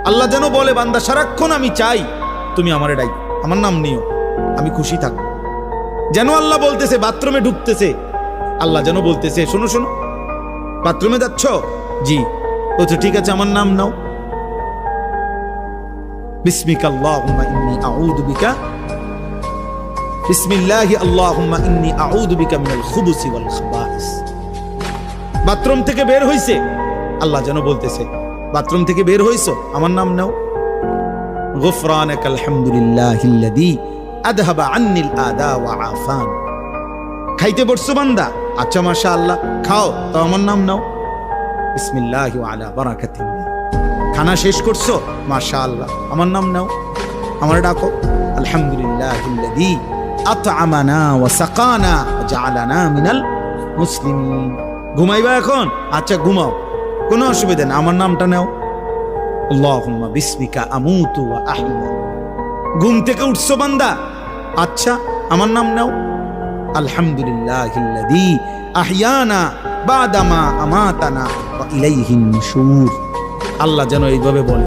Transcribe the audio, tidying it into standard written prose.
আল্লাহ যেন বলে বান্দা সারাক্ষণ আমি চাই তুমি আমারে ডাই, আমার নাম নিও, আমি খুশি থাকবো। যেন আল্লাহ বলতেছে বাথরুমে ঢুকতেছে, আল্লাহ যেন বলতেছে শোনো শোনো বাথরুমে যাচ্ছ, জি, বলছে ঠিক আছে আমার নাম নাও, বিসমিকা আল্লাহুম্মা ইন্নী আউযু বিকা, বিসমিল্লাহি আল্লাহুম্মা ইন্নী আউযু বিকা মিনাল খুবুসি ওয়াল খাবাইস। বাথরুম থেকে বের হইছে, আল্লাহ যেন বলতেছে বাথরুম থেকে বের হইছো, আমার নাম নাও, গুফরানাকাল হামদুলিল্লাহিল্লাযী আযহাবা আন্নিল আদা ওয়া আফান। খাইতে বসছো বান্দা, আচ্ছা মাশাআল্লাহ খাও, তো আমার নাম নাও, বিসমিল্লাহি ওয়া আলা বারাকাতিল্লাহ। খানা শেষ করছো, মাশাআল্লাহ আমার নাম নাও, আমার ডাকো, আলহামদুলিল্লাহিল্লাযী আত'আমানা ওয়া সাকানা ওয়া জাআলানা মিনাল মুসলিমিন। ঘুমাইবা এখন, আচ্ছা ঘুমাও, কোনো অসুবিধা নেই, আমার নামটা নাও, আল্লাহুম্মা বিসমিকা আমুতু ওয়া আহইয়া। ঘুম থেকে উঠছো বান্দা, আচ্ছা আমার নাম নাও, আলহামদুলিল্লাহিল্লাযী আহইয়ানা বাদামা আমাতানা ওয়া ইলাইহিন নুশুর। আল্লাহ যেন এইভাবে বলে।